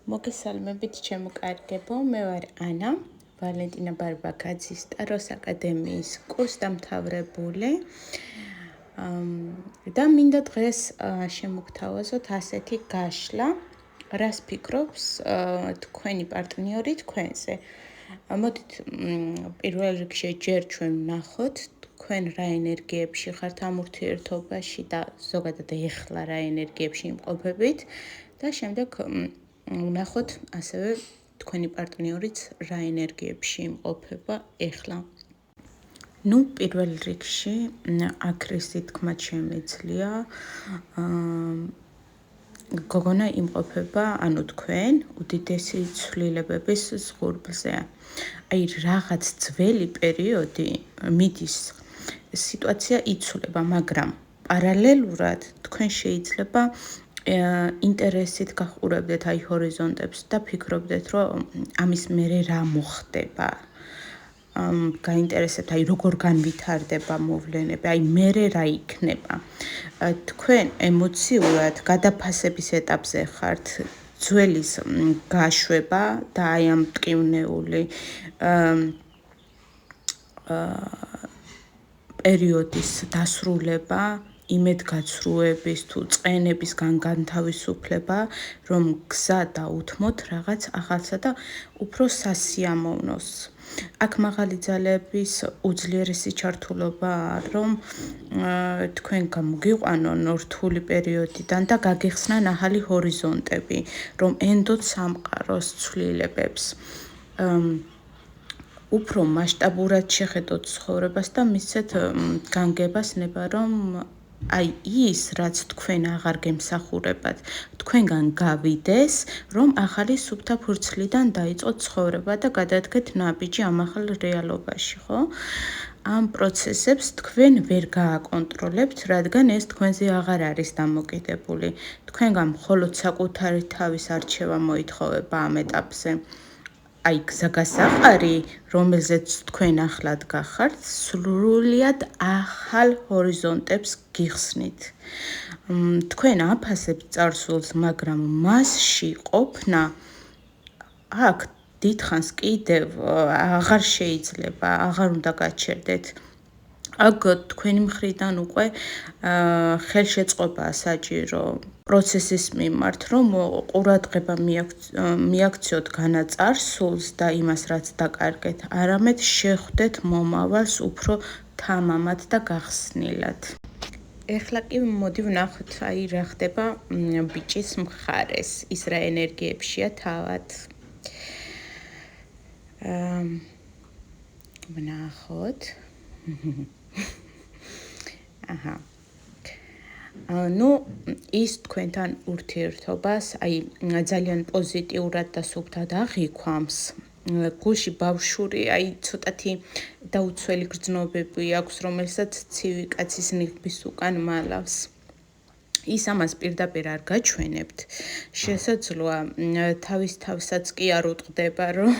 მოგესალმებით ჩემო კარგებო, მე ვარ ანა, ვალენტინა ბარბაკაძის ტაროს აკადემიის კურსდამთავრებული. და მინდა დღეს შემოგთავაზოთ ასეთი გაშლა, რას ფიქრობს თქვენი პარტნიორი თქვენზე. მოდით პირველ რიგში ჯერ ჩვენ ვნახოთ თქვენ რა ენერგიებში ხართ ამ ურთიერთობაში და ზოგადად ეხლა რა ენერგიებში იმყოფებით და შემდეგ ვნახოთ ასევე თქვენი პარტნიორიც რა ენერგიებში იმყოფება ეხლა. პირველ რიგში აქ რისი თქმა შემიძლია გოგონა იმყოფება, ანუ თქვენ უდიდესი ცვლილებების ზღურბლზე. აი რაღაც ძველი პერიოდი მიდის, სიტუაცია იცვლება, მაგრამ პარალელურად თქვენ შეიძლება ინტერესით გახურებდეთ აი ჰორიზონტებს და ფიქრობდეთ, რომ ამის მერე რა მოხდება. გაინტერესებთ, აი როგორ განვითარდება მოვლენები, აი მერე რა იქნება. თქვენ ემოციურად გადაფასების ეტაპზე ხართ, ძველის გაშვება და აი ამ მტკივნეული პერიოდის დასრულება, იმედგაცრუების თუ წყენების განთავისუფლება, რომ გზა დაუთმოთ რაღაც ახალსა და უფრო სასიამოვნოს. აქ მაღალი ძალების უძლიერესი ჩართულობაა, რომ თქვენ გამოგიყვანონ რთული პერიოდიდან და გაგეხსნან ახალი ჰორიზონტები, რომ ენდოთ სამყაროს ცვლილებებს. უფრო მასშტაბურად შეხედოთ ცხოვრებას და მისცეთ განგებას ნება, რომ აი ის, რაც თქვენ აღარ გემსახურებათ, თქვენგან გავიდეს, რომ ახალი სუფთა ფურცლიდან დაიწყოთ ცხოვრება და გადადგეთ ნაბიჯი ამ ახალ რეალობაში, ხო? ამ პროცესებს თქვენ ვერ გააკონტროლებთ, რადგან ეს თქვენზე აღარ არის დამოკიდებული. თქვენგან მხოლოდ საკუთარი თავის არჩევა მოითხოვება ამ ეტაპზე. აი გზაგასაყარი, რომელზეც თქვენ ახლად გახართ, სრულიად ახალ ჰორიზონტებს გიხსნით. თქვენ აფასებთ წარსულს, მაგრამ მასში ყოფნა აქ დიდხანს კიდევ აღარ შეიძლება, აღარ უნდა გაჩერდეთ. აქ თქვენი მხრიდან უკვე ხელშეწყობაა საჭირო პროცესის მიმართ, რომ ყურადღება მიაქციოთ განაწარსულს და იმას, რაც დაკარგეთ, არამედ შეხვდეთ მომავალს უფრო თამამად და გახსნილად. ეხლა კი მოდი ვნახოთ, აი რა ხდება ბიჭის მხარეს, ის რა ენერგიებშია თავად. ვნახოთ. აჰა. ის თქვენთან ურთიერთობას, აი ძალიან პოზიტიურად და სუფთად აღიქვამს. გულში ბავშვური, აი ცოტათი დაუცველი გრძნობები აქვს, რომელსაც ცივი კაცის ნიღბის უკან მალავს. ის ამას პირდაპირ არ გაჩვენებთ. შესაძლოა თავის თავსაც კი არ უტყდება, რომ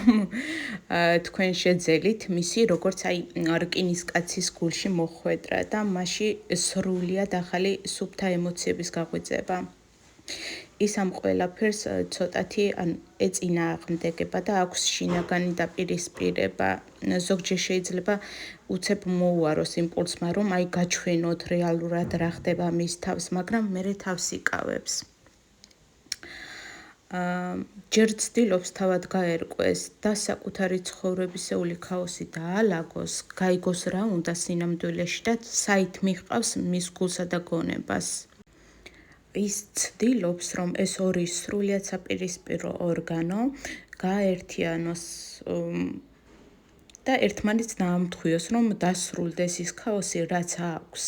თქვენ შეძელით მისი, როგორც აი რკინის კაცის გულში მოხვედრა და მასში სრულიად ახალი სუფთა ემოციების გაღვიძება. ის ამ ყველაფერს ცოტათი ეწინააღმდეგება და აქვს შინაგანი დაპირისპირება. ზოგჯერ შეიძლება უცებ მოუაროს იმპულსმა, რომ აი გაჩვენოთ რეალურად რა ხდება მის თავს, მაგრამ მერე თავს იკავებს. ჯერ ცდილობს თავად გაერკვეს და საკუთარი ცხოვრებისეული ქაოსი დაალაგოს, გაიგოს რა უნდა სინამდვილეში და საით მიჰყავს მის გულსა და გონებას. ის ცდილობს, რომ ეს ორი სრულიად საპირისპირო ორგანო გააერთიანოს და ერთმანეთს დაამთხვიოს, რომ დასრულდეს ის ქაოსი, რაც აქვს.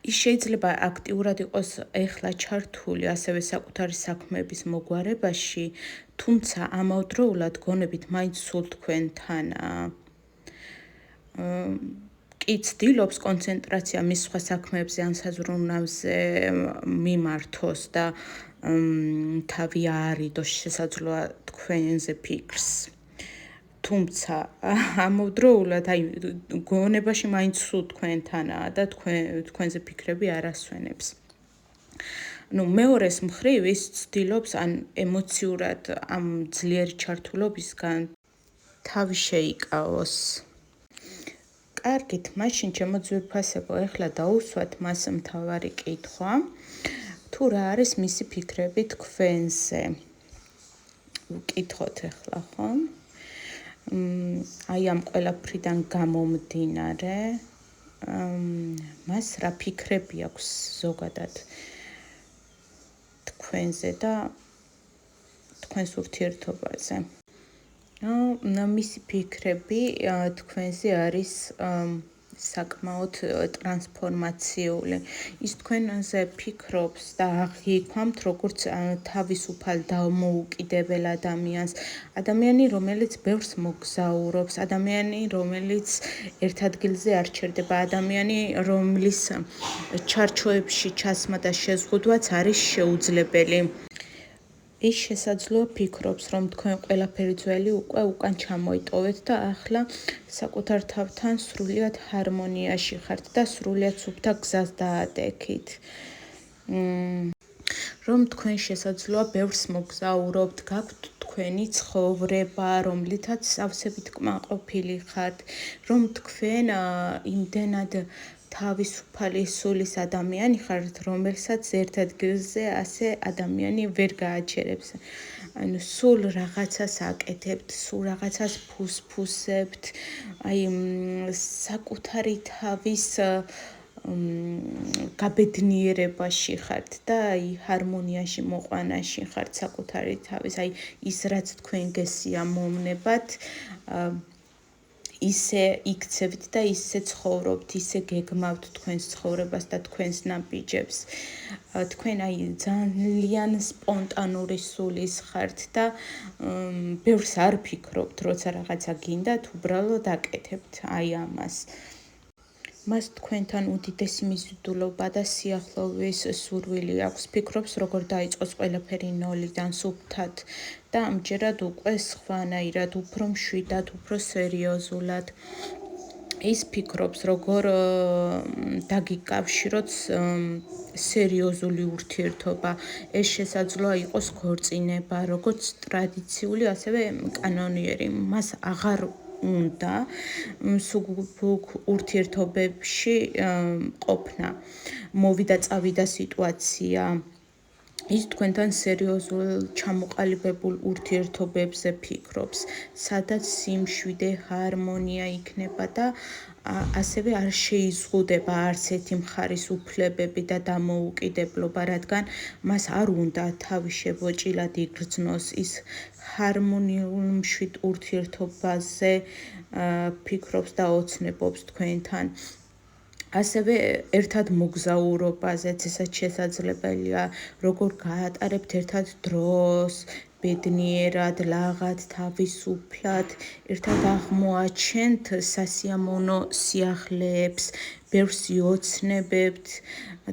ის შეიძლება აქტიურად იყოს ეხლა ჩართული ასევე საკუთარი საქმეების მოგვარებაში, თუმცა ამავდროულად გონებით მაინც სულ თქვენთანაა. კი ცდილობს კონცენტრაცია მის სხვა საქმეებზე ან საზრუნავზე მიმართოს და თავი აარიდოს შესაძლოა თქვენზე ფიქრს. თუმცა ამავდროულად აი გონებაში მაინც სულ თქვენთანაა და თქვენზე ფიქრები არ ასვენებს. მეორეს მხრივ ის ცდილობს ან ემოციურად ამ ძლიერი ჩართულობისგან თავი შეიკავოს. კარგით, მაშინ ჩემო ძვირფასებო, ეხლა დაუსვათ მას მთავარი კითხვა. თუ რა არის მისი ფიქრები თქვენზე? ვკითხოთ ეხლა, ხო? აი ამ ყველაფრიდან გამომდინარე, მას რა ფიქრები აქვს ზოგადად თქვენზე და თქვენს ურთიერთობაზე? მისი ფიქრები თქვენზე არის საკმაოდ ტრანსფორმაციული. ის თქვენზე ფიქრობს და აღიქვამთ როგორც თავისუფალ დამოუკიდებელ ადამიანს, ადამიანი, რომელიც ბევრს მოგზაურობს, ადამიანი, რომელიც ერთ ადგილზე არ ჩერდება, ადამიანი, რომლის ჩარჩოებში ჩასმა და შეზღუდვაც არის შეუძლებელი. ის შესაძლოა ფიქრობს, რომ თქვენ ყველაფერი ძველი უკვე უკან ჩამოიტოვეთ და ახლა საკუთარ თავთან სრულიად ჰარმონიაში ხართ და სრულიად სუფთა გზას დაადექით. რომ თქვენ შესაძლოა ბევრს მოგზაურობთ, გაქვთ თქვენი ცხოვრება, რომლითაც სავსებით კმაყოფილი ხართ, რომ თქვენ იმდენად თავისუფალი სულის ადამიანი ხართ, რომელსაც ერთ ადგილზე ასე ადამიანი ვერ გააჩერებს. ანუ სულ რაღაცას აკეთებთ, სულ რაღაცას ფუსფუსებთ, აი საკუთარი თავის გაბედნიერებაში ხართ და აი ჰარმონიაში მოყვანაში ხართ საკუთარი თავის, აი ის რაც თქვენ გესიამოვნებათ, ისე იქცევთ და ისე ცხოვრობთ, ისე გეგმავთ თქვენს ცხოვრებას და თქვენს ნაბიჯებს. თქვენ აი ძალიან სპონტანური სულის ხართ და ბევრს არ ფიქრობთ, როცა რაღაცა გინდათ, უბრალოდ აკეთებთ აი ამას. მას თქვენთან უდიდესი მიზიდულობა და სიახლოვის სურვილი აქვს. ფიქრობს, როგორ დაიწყოს ყველაფერი ნოლიდან სუფთად და ამჯერად უკვე სხვანაირად, უფრო მშვიდად, უფრო სერიოზულად. ის ფიქრობს, როგორ დაგიკავშიროთ სერიოზული ურთიერთობა. ეს შესაძლოა იყოს ქორწინება, როგორც ტრადიციული, ასევე კანონიერი. მას აღარ უნდა სუგუბ ურთიერთობებში ყოფნა. მოვიდა წავიდა სიტუაცია. ის თქვენთან სერიოზულ ჩამოყალიბებულ ურთიერთობებზე ფიქრობს, სადაც სიმშვიდე, ჰარმონია იქნება და ასევე არ შეიზღუდება არც ერთი მხარის უფლებები და დამოუკიდებლობა, რადგან მას არ უნდა თავი შებოჭილად იგრძნოს. ის ჰარმონიულ მშვიდ ურთიერთობაზე ფიქრობს და ოცნებობს თქვენთან. ასევე ერთად მოგზაურობაზეც ესაც შესაძლებელია, როგორ გაატარებთ ერთად დროს, ბედნიერად, ლაღად, თავისუფლად, ერთად აღმოაჩენთ სასიამოვნო სიახლეებს, ბევრს იოცნებებთ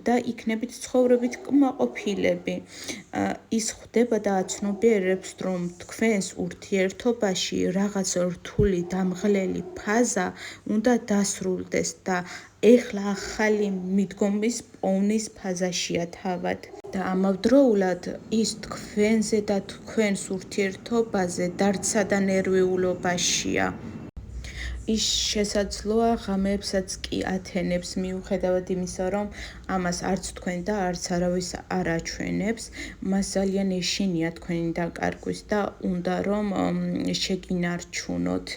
და იქნებით ცხოვრებით კმაყოფილები. ის ხვდება და აცნობიერებს, რომ თქვენს ურთიერთობაში რაღაც რთული დამღლელი ფაზა უნდა დასრულდეს და ეხლა ახალი მიდგომის პოვნის ფაზაშია თავად. და ამავდროულად ის თქვენზე და თქვენს ურთიერთობაზე დარცსა და ნერვიულობაშია. ის შესაძლოა ღამეებსაც კი ათენებს, მიუხედავად იმისა, რომ ამას არც თქვენ და არც არავის არ აჩვენებს. მას ძალიან ეშინია თქვენი დაკარგვის და უნდა რომ შეგინარჩუნოთ.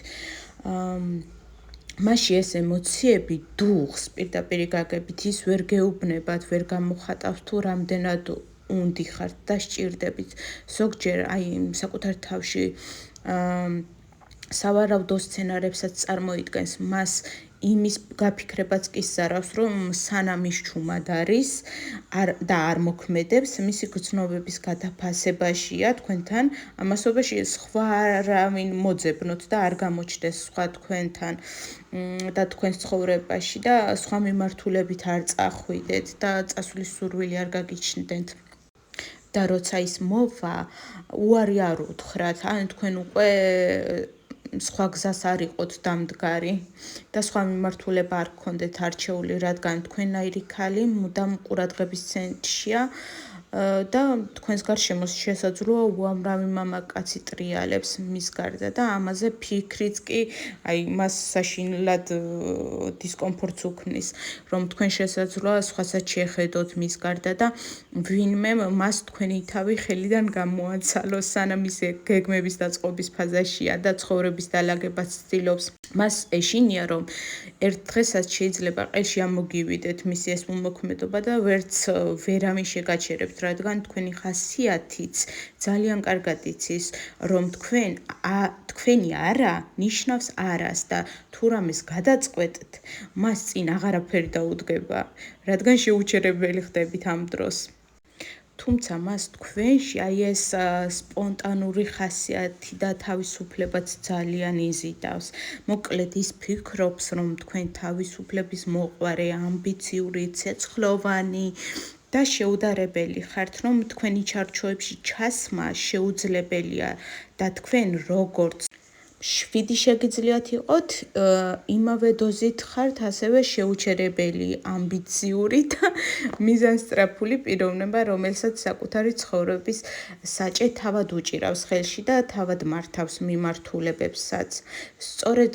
მასში ეს ემოციები დუხს პირდაპირ გაგებით, ის ვერ გეუბნებათ, ვერ გამოხატავს თუ რამდენად უნდიხართ და სჭირდებით. ზოგჯერ აი საკუთარ თავში სავარაუდო სცენარებსაც წარმოიდგენს, მას იმის გაფიქრებაც კი სარავს, რომ სანამ ის ჩუმად არის და არ მოქმედებს, მისი გრძნობების გადაფასებაშია თქვენთან, ამასობაში სხვა არავინ მოძებნოთ და არ გამოჩნდეს სხვა თქვენთან და თქვენს ცხოვრებაში და სხვა მიმართულებით არ წახვიდეთ და წასვლის სურვილი არ გაგიჩნდეთ. და როცა ის მოვა, უარი არ უთხრათ, ან თქვენ უკვე სხვა გზას არ იყოთ დამდგარი და სხვა მიმართულება არ გქონდეთ არჩეული, რადგან თქვენნაირი ქალი მუდამ ყურადღების ცენტრშია და თქვენს გარშემოს შესაძლოა უამრავი მამაკაცი ტრიალებს მის გარდა და ამაზე ფიქრიც კი აი მას საშინლად დისკომფორტს უქმნის, რომ თქვენ შესაძლოა სხვასაც შეხედოთ მის გარდა და ვინმე მას თქვენი თავი ხელიდან გამოაცალოს, სანამ ის გეგმების დაწყობის ფაზაშია და ცხოვრების დალაგებას ცდილობს. მას ეშინია, რომ ერთ დღესაც შეიძლება ყელში ამოგივიდეთ მისი ეს უმოქმედობა და ვერც ვერავინ შეგაჩერებთ, რადგან თქვენი ხასიათიც ძალიან კარგად იცის, რომ თქვენი არა ნიშნავს არას და თუ რამეს გადაწყვეტთ, მას წინ აღარაფერი დაუდგება, რადგან შეუჩერებელი ხდებით ამ დროს. თუმცა მას თქვენში აი ეს სპონტანური ხასიათი და თავისუფლებაც ძალიან იზიდავს. მოკლედ ის ფიქრობს, რომ თქვენ თავისუფლების მოყვარე, ამბიციური, ცეცხლოვანი და შეუდარებელი ხართ, რომ თქვენი ჩარჩოებში ჩასმა შეუძლებელია და თქვენ როგორც 7 შეგიძლიათ იყოთ, იმავე დოზით ხართ ასევე შეუჩერებელი, ამბიციური და მიზანსწრაფული პიროვნება, რომელსაც საკუთარი ცხოვრების საჭე თავად უჭირავს ხელში და თავად მართავს მიმართულებებსაც. სწორედ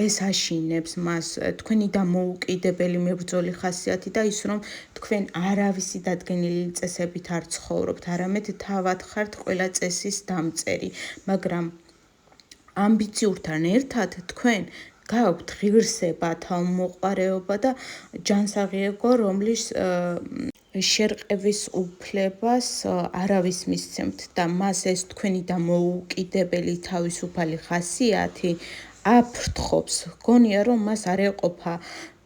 ეს აშინებს მას თქვენი დამოუკიდებელი მებრძოლი ხასიათი და ის, რომ თქვენ არავისი დადგენილი წესებით არ ცხოვრობთ, არამედ თავად ხართ ყველა წესის დამწერი, მაგრამ ამბიციურთან ერთად თქვენ გაქვთ ღირსება, თავმოყარეობა და ჯანსაღი ეგო, რომლის შერყევის უფლებას არავის მისცემთ და მას ეს თქვენი დამოუკიდებელი თავისუფალი ხასიათი აფრთხობს. გონია, რომ მას არ ეყოფა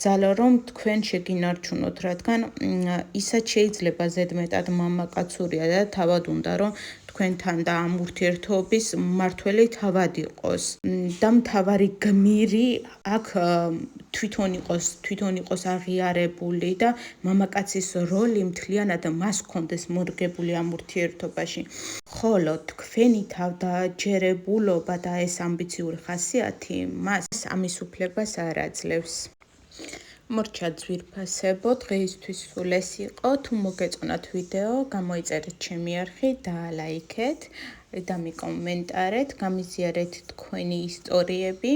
ძალა, რომ თქვენ შეგინარჩუნოთ, რადგან ისაც შეიძლება ზედმეტად მამაკაცურია და თავად უნდა, რომ თქვენთან და ამ ურთიერთობის მმართველი თავად იყოს და მთავარი გმირი აქ თვითონ იყოს აღიარებული და მამაკაცის როლი მთლიანად მას ჰქონდეს მორგებული ამ ურთიერთობაში. ხოლო თქვენი თავდაჯერებულობა და ეს ამბიციური ხასიათი მას ამის უფლებას არ აძლევს. მორჩა ძვირფასებო, დღეისთვის სულ ეს იყო. თუ მოგეწონათ ვიდეო, გამოიწერეთ ჩემი არხი, დაალაიქეთ და მიკომენტარეთ, გამიზიარეთ თქვენი ისტორიები,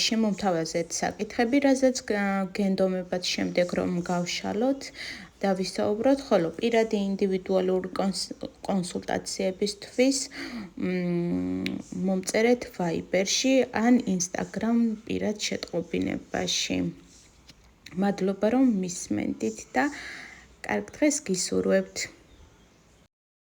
შემომთავაზეთ საკითხები, რაზეც გენდომებათ შემდეგ რომ გავშალოთ და ვისაუბროთ, ხოლო პირადი ინდივიდუალური კონსულტაციებისთვის მომწერეთ Viber-ში ან Instagram პირად შეტყობინებაში. მადლობა რომ მისმენთ და კარგ დღეს გისურვებთ.